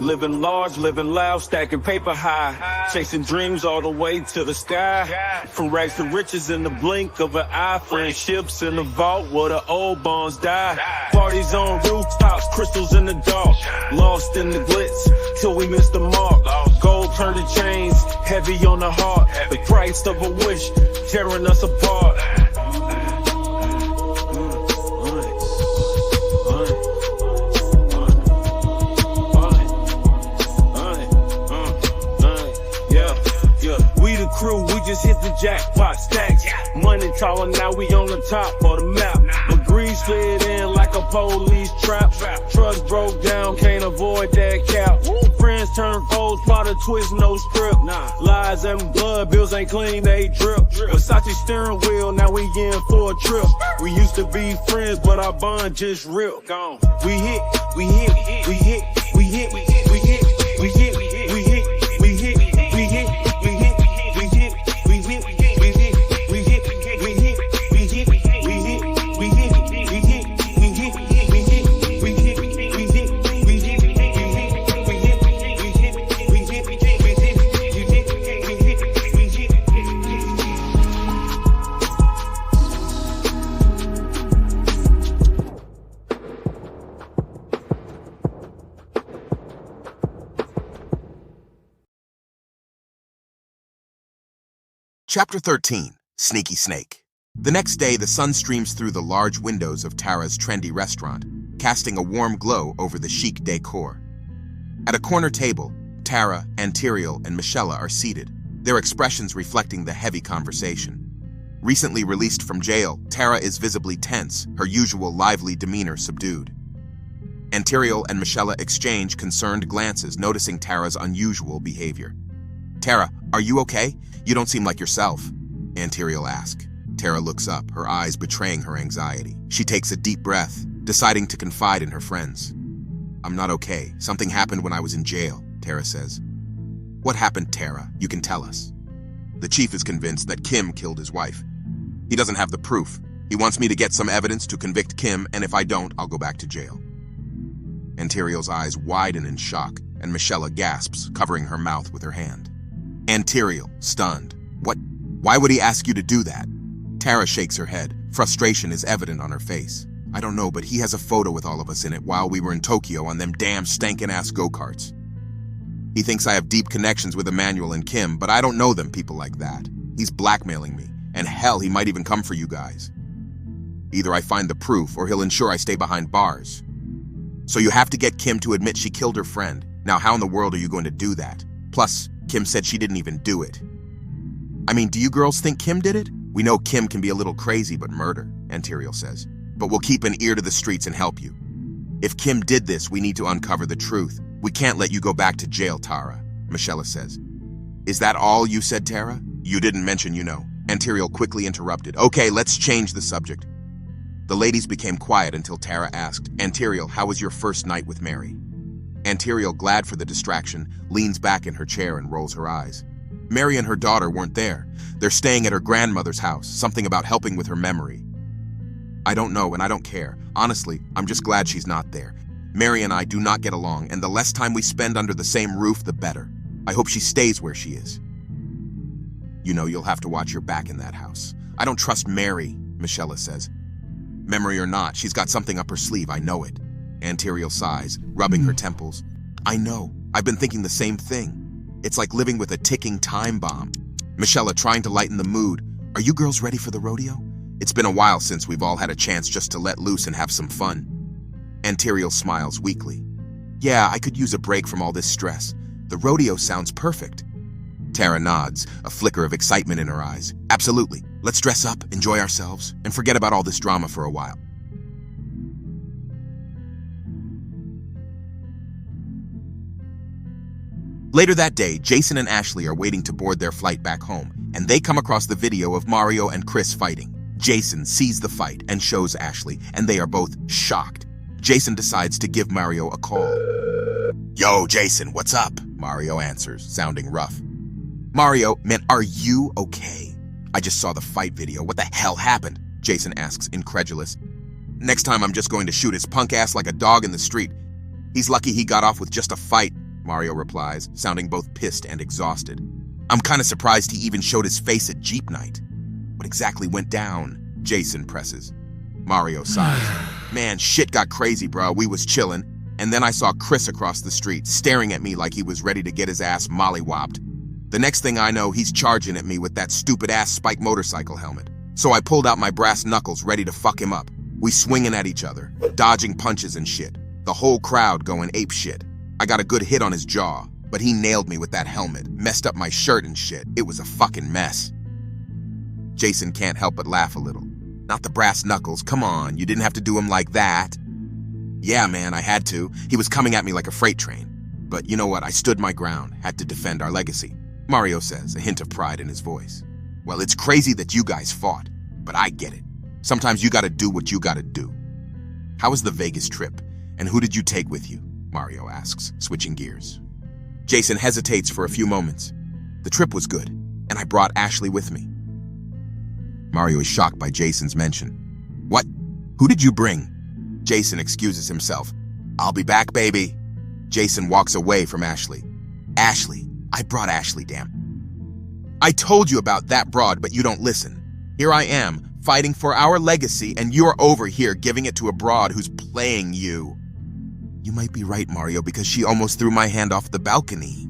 Living large, living loud, stacking paper high, chasing dreams all the way to the sky. From rags to riches in the blink of an eye, friendships in the vault where the old bonds die. Parties on rooftops, crystals in the dark, lost in the glitz till we miss the mark. Gold turned to chains, heavy on the heart, the price of a wish tearing us apart. Crew, we just hit the jackpot, stacks money taller, now we on the top of the map. But grease slid in like a police trap. Trucks broke down, can't avoid that cap. Friends turn foes, plot a twist, no script. Lies and blood, bills ain't clean, they drip. Versace steering wheel, now we in for a trip. We used to be friends, but our bond just ripped. Gone. We hit, we hit, we hit, we hit, we hit, we hit, we hit, we hit, we hit, we hit, we hit. Chapter 13, Sneaky Snake. The next day, the sun streams through the large windows of Tara's trendy restaurant, casting a warm glow over the chic decor. At a corner table, Tara, Antiriel, and Michelle are seated, their expressions reflecting the heavy conversation. Recently released from jail, Tara is visibly tense, her usual lively demeanor subdued. Antiriel and Michelle exchange concerned glances, noticing Tara's unusual behavior. "Tara, are you okay? You don't seem like yourself," Antiriel asks. Tara looks up, her eyes betraying her anxiety. She takes a deep breath, deciding to confide in her friends. "I'm not okay. Something happened when I was in jail," Tara says. "What happened, Tara? You can tell us." "The chief is convinced that Kim killed his wife. He doesn't have the proof. He wants me to get some evidence to convict Kim, and if I don't, I'll go back to jail." Antiriel's eyes widen in shock, and Michelle gasps, covering her mouth with her hand. Antiriel, stunned. "What? Why would he ask you to do that?" Tara shakes her head. Frustration is evident on her face. "I don't know, but he has a photo with all of us in it while we were in Tokyo on them damn stankin'-ass go-karts. He thinks I have deep connections with Emmanuel and Kim, but I don't know them people like that. He's blackmailing me, and hell, he might even come for you guys. Either I find the proof, or he'll ensure I stay behind bars. So you have to get Kim to admit she killed her friend. Now how in the world are you going to do that? Plus, Kim said she didn't even do it." "I mean, do you girls think Kim did it? We know Kim can be a little crazy, but murder," Antiriel says. "But we'll keep an ear to the streets and help you. If Kim did this, we need to uncover the truth. We can't let you go back to jail, Tara," Michelle says. "Is that all you said, Tara? You didn't mention, Antiriel quickly interrupted. "Okay, let's change the subject." The ladies became quiet until Tara asked, "Antiriel, how was your first night with Mary?" Antiriel, glad for the distraction, leans back in her chair and rolls her eyes. "Mary and her daughter weren't there. They're staying at her grandmother's house, something about helping with her memory." "I don't know, and I don't care. Honestly, I'm just glad she's not there. Mary and I do not get along, and the less time we spend under the same roof, the better. I hope she stays where she is." You'll have to watch your back in that house. I don't trust Mary," Michelle says. "Memory or not, she's got something up her sleeve, I know it." Antiriel sighs, rubbing her temples. "I know. I've been thinking the same thing. It's like living with a ticking time bomb." Michelle, trying to lighten the mood. "Are you girls ready for the rodeo? It's been a while since we've all had a chance just to let loose and have some fun." Antiriel smiles weakly. "Yeah, I could use a break from all this stress. The rodeo sounds perfect." Tara nods, a flicker of excitement in her eyes. "Absolutely. Let's dress up, enjoy ourselves, and forget about all this drama for a while." Later that day, Jason and Ashley are waiting to board their flight back home, and they come across the video of Mario and Chris fighting. Jason sees the fight and shows Ashley, and they are both shocked. Jason decides to give Mario a call. "Yo, Jason, what's up?" Mario answers, sounding rough. "Mario, man, are you okay? I just saw the fight video. What the hell happened?" Jason asks, incredulous. "Next time I'm just going to shoot his punk ass like a dog in the street." He's lucky he got off with just a fight, Mario replies, sounding both pissed and exhausted. I'm kinda surprised he even showed his face at Jeep Night. What exactly went down? Jason presses. Mario sighs. Man, shit got crazy, bro. We was chillin', and then I saw Chris across the street, staring at me like he was ready to get his ass mollywopped. The next thing I know, he's charging at me with that stupid-ass spike motorcycle helmet. So I pulled out my brass knuckles ready to fuck him up. We swinging at each other, dodging punches and shit. The whole crowd going ape shit. I got a good hit on his jaw, but he nailed me with that helmet, messed up my shirt and shit. It was a fucking mess. Jason can't help but laugh a little. Not the brass knuckles, come on, you didn't have to do him like that. Yeah, man, I had to. He was coming at me like a freight train. But you know what, I stood my ground, had to defend our legacy. Mario says, a hint of pride in his voice. Well, it's crazy that you guys fought, but I get it. Sometimes you gotta do what you gotta do. How was the Vegas trip, and who did you take with you? Mario asks, switching gears. Jason hesitates for a few moments. The trip was good, and I brought Ashley with me. Mario is shocked by Jason's mention. What? Who did you bring? Jason excuses himself. I'll be back, baby. Jason walks away from Ashley. Ashley? I brought Ashley, damn. I told you about that broad, but you don't listen. Here I am, fighting for our legacy, and you're over here giving it to a broad who's playing you. You might be right, Mario, because she almost threw my hand off the balcony.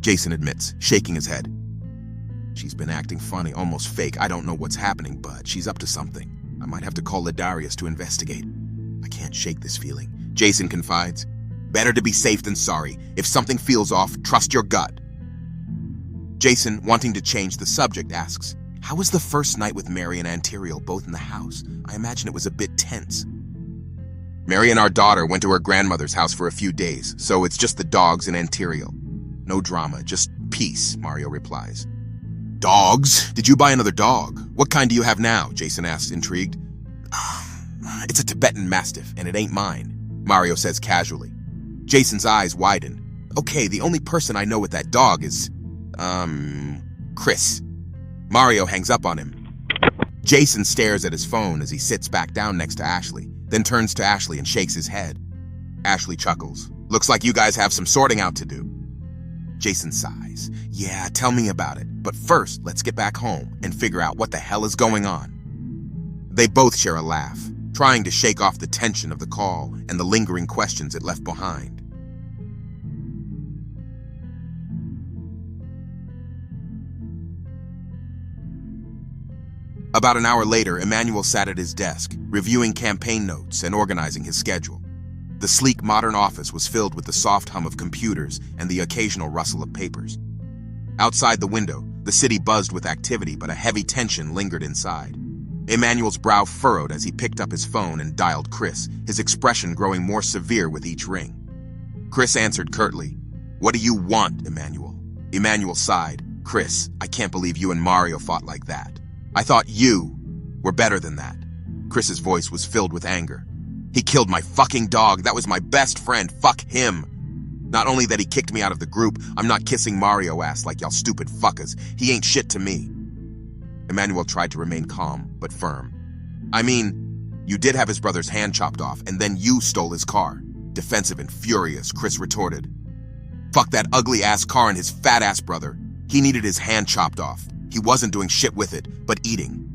Jason admits, shaking his head. She's been acting funny, almost fake. I don't know what's happening, but she's up to something. I might have to call Ladarius to investigate. I can't shake this feeling. Jason confides. Better to be safe than sorry. If something feels off, trust your gut. Jason, wanting to change the subject, asks, how was the first night with Mary and Antirial both in the house? I imagine it was a bit tense. Mary and our daughter went to her grandmother's house for a few days, so it's just the dogs and Antirial. No drama, just peace, Mario replies. Dogs? Did you buy another dog? What kind do you have now? Jason asks, intrigued. It's a Tibetan Mastiff, and it ain't mine, Mario says casually. Jason's eyes widen. Okay, the only person I know with that dog is, Chris. Mario hangs up on him. Jason stares at his phone as he sits back down next to Ashley, then turns to Ashley and shakes his head. Ashley chuckles. Looks like you guys have some sorting out to do. Jason sighs. Yeah, tell me about it. But first, let's get back home and figure out what the hell is going on. They both share a laugh, trying to shake off the tension of the call and the lingering questions it left behind. About an hour later, Emmanuel sat at his desk, reviewing campaign notes and organizing his schedule. The sleek, modern office was filled with the soft hum of computers and the occasional rustle of papers. Outside the window, the city buzzed with activity, but a heavy tension lingered inside. Emmanuel's brow furrowed as he picked up his phone and dialed Chris, his expression growing more severe with each ring. Chris answered curtly, What do you want, Emmanuel? Emmanuel sighed. Chris, I can't believe you and Mario fought like that. I thought you were better than that. Chris's voice was filled with anger. He killed my fucking dog. That was my best friend. Fuck him. Not only that he kicked me out of the group, I'm not kissing Mario ass like y'all stupid fuckers. He ain't shit to me. Emmanuel tried to remain calm, but firm. I mean, you did have his brother's hand chopped off, and then you stole his car. Defensive and furious, Chris retorted. Fuck that ugly-ass car and his fat-ass brother. He needed his hand chopped off. He wasn't doing shit with it, but eating.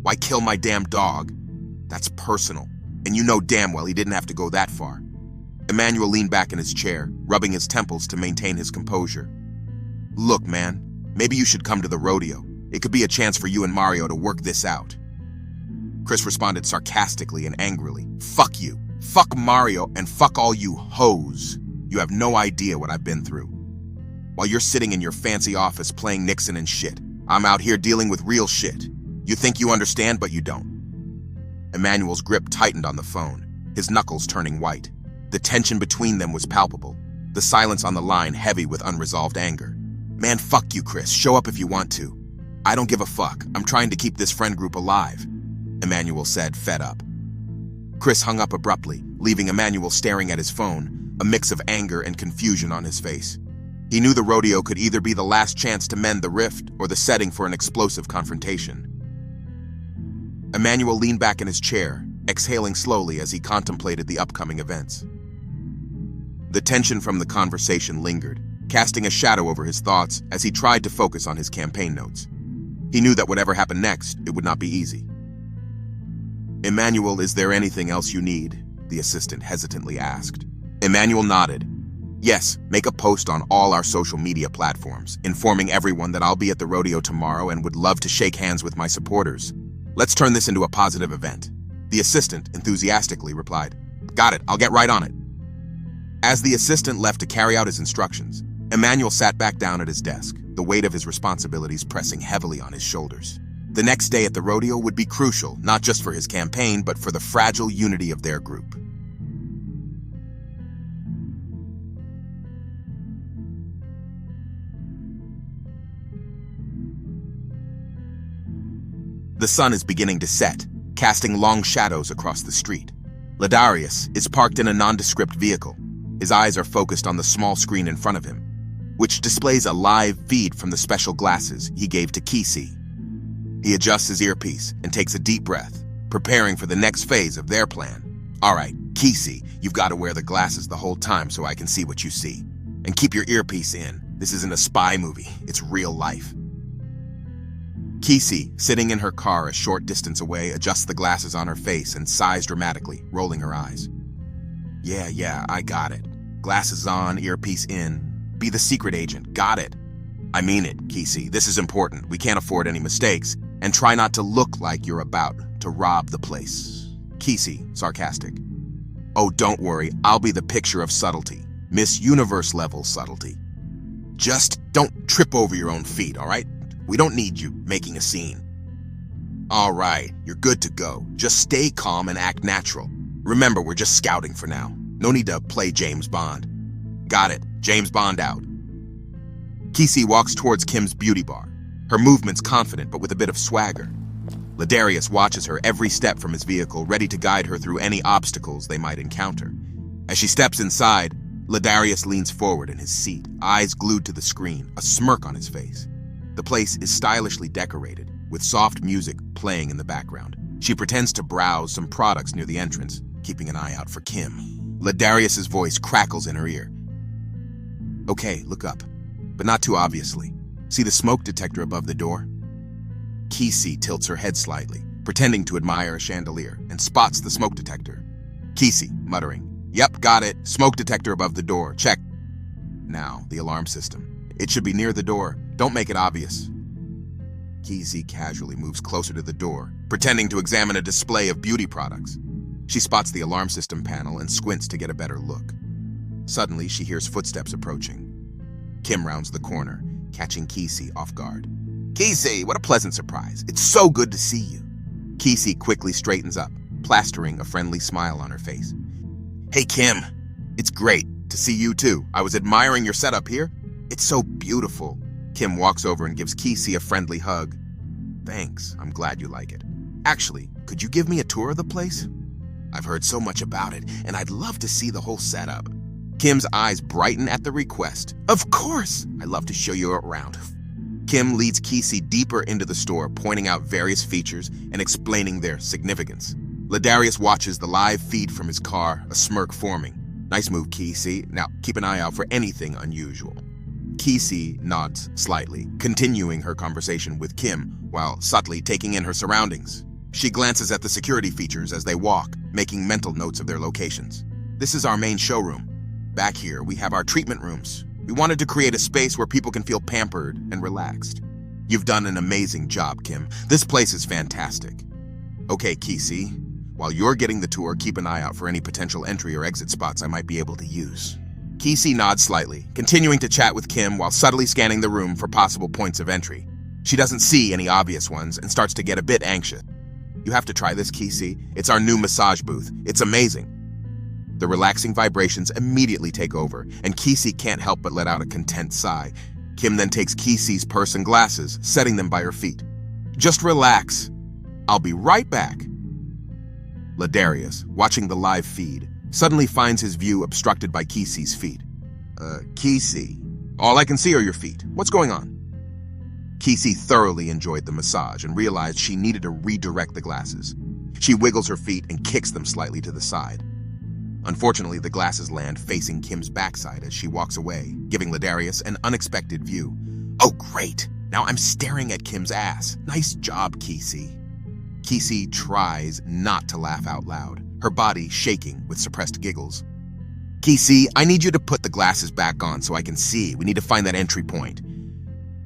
Why kill my damn dog? That's personal. And you know damn well he didn't have to go that far. Emmanuel leaned back in his chair, rubbing his temples to maintain his composure. Look, man, maybe you should come to the rodeo. It could be a chance for you and Mario to work this out. Chris responded sarcastically and angrily. Fuck you. Fuck Mario and fuck all you hoes. You have no idea what I've been through. While you're sitting in your fancy office playing Nixon and shit, I'm out here dealing with real shit. You think you understand, but you don't. Emmanuel's grip tightened on the phone, his knuckles turning white. The tension between them was palpable, the silence on the line heavy with unresolved anger. Man, fuck you, Chris. Show up if you want to. I don't give a fuck. I'm trying to keep this friend group alive, Emmanuel said, fed up. Chris hung up abruptly, leaving Emmanuel staring at his phone, a mix of anger and confusion on his face. He knew the rodeo could either be the last chance to mend the rift or the setting for an explosive confrontation. Emmanuel leaned back in his chair, exhaling slowly as he contemplated the upcoming events. The tension from the conversation lingered, casting a shadow over his thoughts as he tried to focus on his campaign notes. He knew that whatever happened next, it would not be easy. "Emmanuel, is there anything else you need?" the assistant hesitantly asked. Emmanuel nodded. "Yes, make a post on all our social media platforms, informing everyone that I'll be at the rodeo tomorrow and would love to shake hands with my supporters. Let's turn this into a positive event." The assistant enthusiastically replied, "Got it, I'll get right on it." As the assistant left to carry out his instructions, Emmanuel sat back down at his desk, the weight of his responsibilities pressing heavily on his shoulders. The next day at the rodeo would be crucial, not just for his campaign, but for the fragile unity of their group. The sun is beginning to set, casting long shadows across the street. Ladarius is parked in a nondescript vehicle. His eyes are focused on the small screen in front of him, which displays a live feed from the special glasses he gave to Kesey. He adjusts his earpiece and takes a deep breath, preparing for the next phase of their plan. "All right, Kesey, you've got to wear the glasses the whole time so I can see what you see. And keep your earpiece in. This isn't a spy movie, it's real life." Kesey, sitting in her car a short distance away, adjusts the glasses on her face and sighs dramatically, rolling her eyes. Yeah, I got it. Glasses on, earpiece in. Be the secret agent, got it. I mean it, Kesey, this is important. We can't afford any mistakes. And try not to look like you're about to rob the place. Kesey, sarcastic. "Oh, don't worry, I'll be the picture of subtlety. Miss Universe-level subtlety. Just don't trip over your own feet, all right? We don't need you making a scene." "All right, you're good to go. Just stay calm and act natural. Remember, we're just scouting for now. No need to play James Bond." "Got it. James Bond out." Kesey walks towards Kim's beauty bar, her movements confident but with a bit of swagger. Ladarius watches her every step from his vehicle, ready to guide her through any obstacles they might encounter. As she steps inside, Ladarius leans forward in his seat, eyes glued to the screen, a smirk on his face. The place is stylishly decorated, with soft music playing in the background. She pretends to browse some products near the entrance, keeping an eye out for Kim. Ladarius's voice crackles in her ear. "Okay, look up, but not too obviously. See the smoke detector above the door?" Kesey tilts her head slightly, pretending to admire a chandelier, and spots the smoke detector. Kesey, muttering, "Yep, got it. Smoke detector above the door. Check." Now, the alarm system. "It should be near the door. Don't make it obvious." Kesey casually moves closer to the door, pretending to examine a display of beauty products. She spots the alarm system panel and squints to get a better look. Suddenly, she hears footsteps approaching. Kim rounds the corner, catching Kesey off guard. "Kesey, what a pleasant surprise. It's so good to see you." Kesey quickly straightens up, plastering a friendly smile on her face. "Hey, Kim. It's great to see you too. I was admiring your setup here. It's so beautiful." Kim walks over and gives Kesey a friendly hug. "Thanks, I'm glad you like it. Actually, could you give me a tour of the place? I've heard so much about it, and I'd love to see the whole setup." Kim's eyes brighten at the request. "Of course! I'd love to show you around." Kim leads Kesey deeper into the store, pointing out various features and explaining their significance. Ladarius watches the live feed from his car, a smirk forming. "Nice move, Kesey. Now, keep an eye out for anything unusual." Kesey nods slightly, continuing her conversation with Kim while subtly taking in her surroundings. She glances at the security features as they walk, making mental notes of their locations. "This is our main showroom. Back here, we have our treatment rooms. We wanted to create a space where people can feel pampered and relaxed." "You've done an amazing job, Kim. This place is fantastic." "Okay, Kesey. While you're getting the tour, keep an eye out for any potential entry or exit spots I might be able to use." Kesey nods slightly, continuing to chat with Kim while subtly scanning the room for possible points of entry. She doesn't see any obvious ones and starts to get a bit anxious. "You have to try this, Kesey. It's our new massage booth. It's amazing." The relaxing vibrations immediately take over, and Kesey can't help but let out a content sigh. Kim then takes Kesey's purse and glasses, setting them by her feet. "Just relax. I'll be right back." Ladarius, watching the live feed, suddenly finds his view obstructed by Kesey's feet. Kesey, all I can see are your feet. What's going on?" Kesey thoroughly enjoyed the massage and realized she needed to redirect the glasses. She wiggles her feet and kicks them slightly to the side. Unfortunately, the glasses land facing Kim's backside as she walks away, giving Ladarius an unexpected view. Oh, great! Now I'm staring at Kim's ass. Nice job, Kesey. Kesey tries not to laugh out loud, her body shaking with suppressed giggles. Kesey, I need you to put the glasses back on so I can see. We need to find that entry point.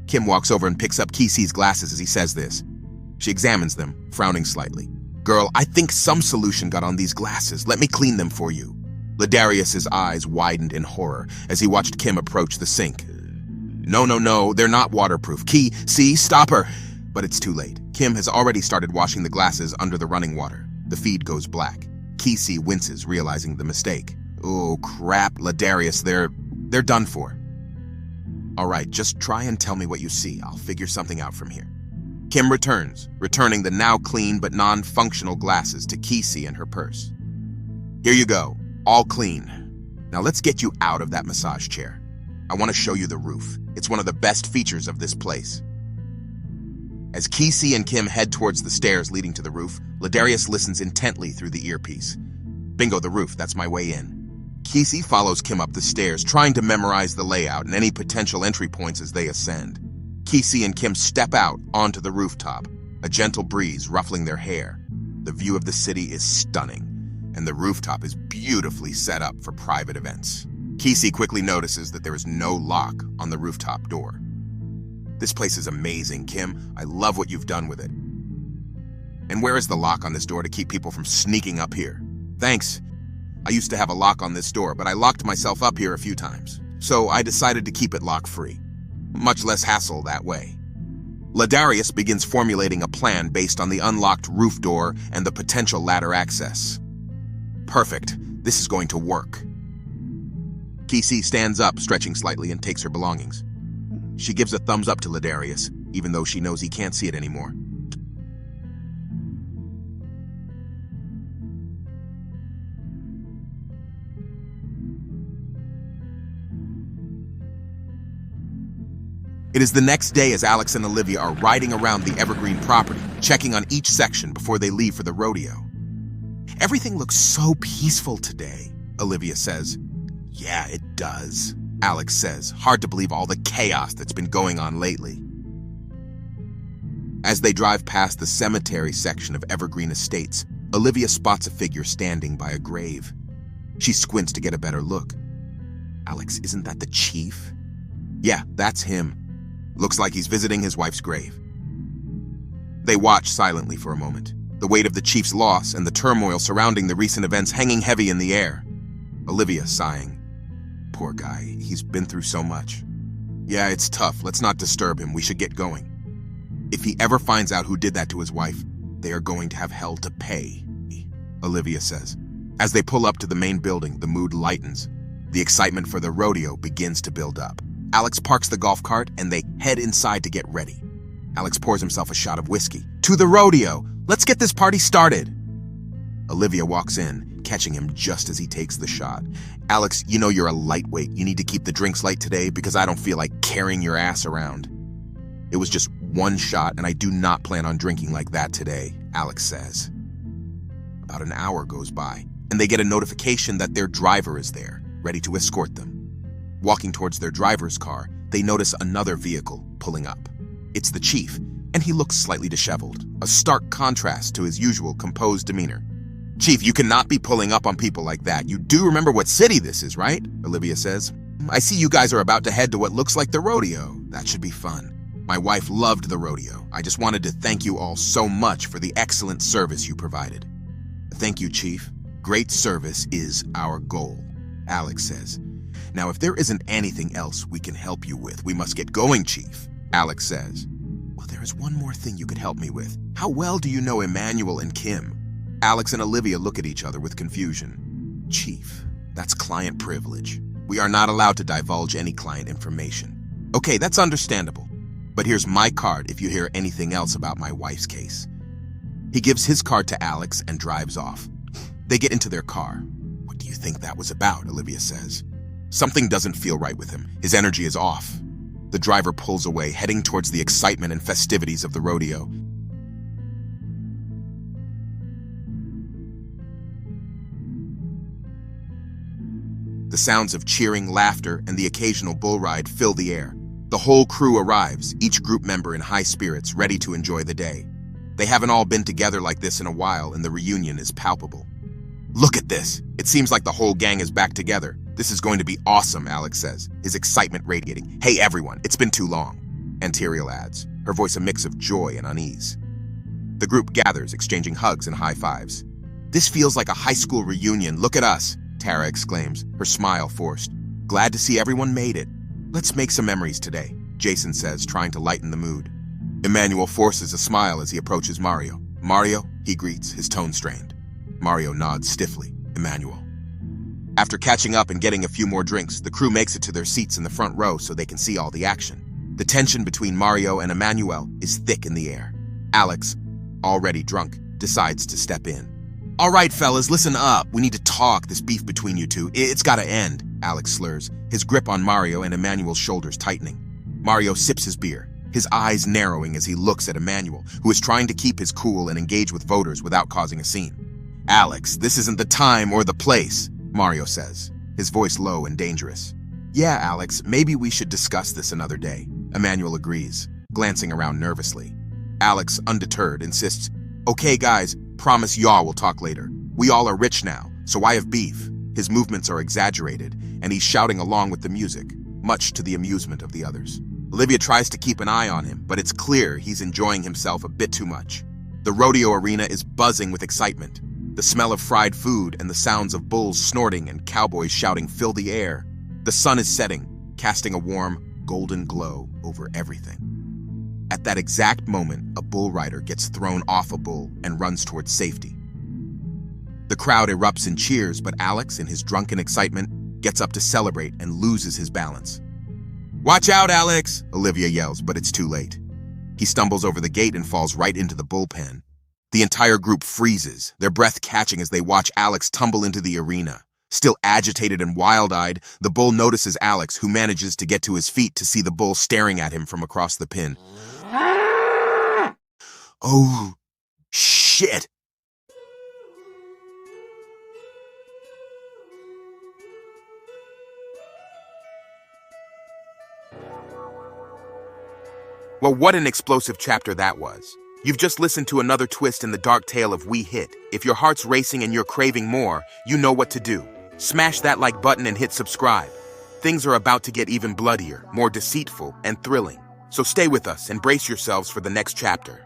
Kim walks over and picks up Kesey's glasses as he says this. She examines them, frowning slightly. Girl, I think some solution got on these glasses. Let me clean them for you. Ladarius's eyes widened in horror as he watched Kim approach the sink. No, they're not waterproof. See, stop her. But it's too late. Kim has already started washing the glasses under the running water. The feed goes black. Kesey winces, realizing the mistake. Oh, crap, Ladarius, they're done for. All right, just try and tell me what you see. I'll figure something out from here. Kim returns, returning the now clean but non-functional glasses to Kesey and her purse. Here you go, all clean. Now let's get you out of that massage chair. I want to show you the roof. It's one of the best features of this place. As Kesey and Kim head towards the stairs leading to the roof, Ladarius listens intently through the earpiece. Bingo, the roof, that's my way in. Kesey follows Kim up the stairs, trying to memorize the layout and any potential entry points as they ascend. Kesey and Kim step out onto the rooftop, a gentle breeze ruffling their hair. The view of the city is stunning, and the rooftop is beautifully set up for private events. Kesey quickly notices that there is no lock on the rooftop door. This place is amazing, Kim. I love what you've done with it. And where is the lock on this door to keep people from sneaking up here? Thanks. I used to have a lock on this door, but I locked myself up here a few times, so I decided to keep it lock-free. Much less hassle that way. Ladarius begins formulating a plan based on the unlocked roof door and the potential ladder access. Perfect. This is going to work. Kesey stands up, stretching slightly, and takes her belongings. She gives a thumbs up to Ladarius, even though she knows he can't see it anymore. It is the next day as Alex and Olivia are riding around the Evergreen property, checking on each section before they leave for the rodeo. Everything looks so peaceful today, Olivia says. Yeah, it does, Alex says, hard to believe all the chaos that's been going on lately. As they drive past the cemetery section of Evergreen Estates, Olivia spots a figure standing by a grave. She squints to get a better look. Alex, isn't that the chief? Yeah, that's him. Looks like he's visiting his wife's grave. They watch silently for a moment, the weight of the chief's loss and the turmoil surrounding the recent events hanging heavy in the air. Olivia sighing. Poor guy, he's been through so much. Yeah, it's tough. Let's not disturb him. We should get going. If he ever finds out who did that to his wife, they are going to have hell to pay, Olivia says. As they pull up to the main building, the mood lightens. The excitement for the rodeo begins to build up. Alex parks the golf cart and they head inside to get ready. Alex pours himself a shot of whiskey. To the rodeo! Let's get this party started! Olivia walks in, catching him just as he takes the shot. Alex, you know you're a lightweight. You need to keep the drinks light today because I don't feel like carrying your ass around. It was just one shot and I do not plan on drinking like that today, Alex says. About an hour goes by and they get a notification that their driver is there, ready to escort them. Walking towards their driver's car, they notice another vehicle pulling up. It's the chief, and he looks slightly disheveled, a stark contrast to his usual composed demeanor. Chief, you cannot be pulling up on people like that. You do remember what city this is, right? Olivia says. I see you guys are about to head to what looks like the rodeo. That should be fun. My wife loved the rodeo. I just wanted to thank you all so much for the excellent service you provided. Thank you, Chief. Great service is our goal, Alex says. Now, if there isn't anything else we can help you with, we must get going, Chief, Alex says. Well, there is one more thing you could help me with. How well do you know Emmanuel and Kim? Alex and Olivia look at each other with confusion. Chief, that's client privilege. We are not allowed to divulge any client information. Okay, that's understandable. But here's my card if you hear anything else about my wife's case. He gives his card to Alex and drives off. They get into their car. What do you think that was about? Olivia says. Something doesn't feel right with him. His energy is off. The driver pulls away, heading towards the excitement and festivities of the rodeo. The sounds of cheering, laughter, and the occasional bull ride fill the air. The whole crew arrives, each group member in high spirits, ready to enjoy the day. They haven't all been together like this in a while, and the reunion is palpable. "Look at this! It seems like the whole gang is back together. This is going to be awesome," Alex says, his excitement radiating. "Hey everyone, it's been too long," Antiriel adds, her voice a mix of joy and unease. The group gathers, exchanging hugs and high fives. "This feels like a high school reunion. Look at us," Tara exclaims, her smile forced. "Glad to see everyone made it. Let's make some memories today," Jason says, trying to lighten the mood. Emmanuel forces a smile as he approaches Mario. "Mario," he greets, his tone strained. Mario nods stiffly. "Emmanuel." After catching up and getting a few more drinks, the crew makes it to their seats in the front row so they can see all the action. The tension between Mario and Emmanuel is thick in the air. Alex, already drunk, decides to step in. "All right, fellas, listen up. We need to talk. This beef between you two, it's gotta end," Alex slurs, his grip on Mario and Emmanuel's shoulders tightening. Mario sips his beer, his eyes narrowing as he looks at Emmanuel, who is trying to keep his cool and engage with voters without causing a scene. "Alex, this isn't the time or the place," Mario says, his voice low and dangerous. "Yeah, Alex, maybe we should discuss this another day," Emmanuel agrees, glancing around nervously. Alex, undeterred, insists, "Okay, guys, promise y'all we'll talk later. We all are rich now, so I have beef." His movements are exaggerated, and he's shouting along with the music, much to the amusement of the others. Olivia tries to keep an eye on him, but it's clear he's enjoying himself a bit too much. The rodeo arena is buzzing with excitement. The smell of fried food and the sounds of bulls snorting and cowboys shouting fill the air. The sun is setting, casting a warm, golden glow over everything. At that exact moment, a bull rider gets thrown off a bull and runs towards safety. The crowd erupts in cheers, but Alex, in his drunken excitement, gets up to celebrate and loses his balance. "Watch out, Alex!" Olivia yells, but it's too late. He stumbles over the gate and falls right into the bullpen. The entire group freezes, their breath catching as they watch Alex tumble into the arena. Still agitated and wild-eyed, the bull notices Alex, who manages to get to his feet to see the bull staring at him from across the pen. "Oh, shit!" Well, what an explosive chapter that was. You've just listened to another twist in the dark tale of We Hit. If your heart's racing and you're craving more, you know what to do. Smash that like button and hit subscribe. Things are about to get even bloodier, more deceitful, and thrilling. So stay with us and brace yourselves for the next chapter.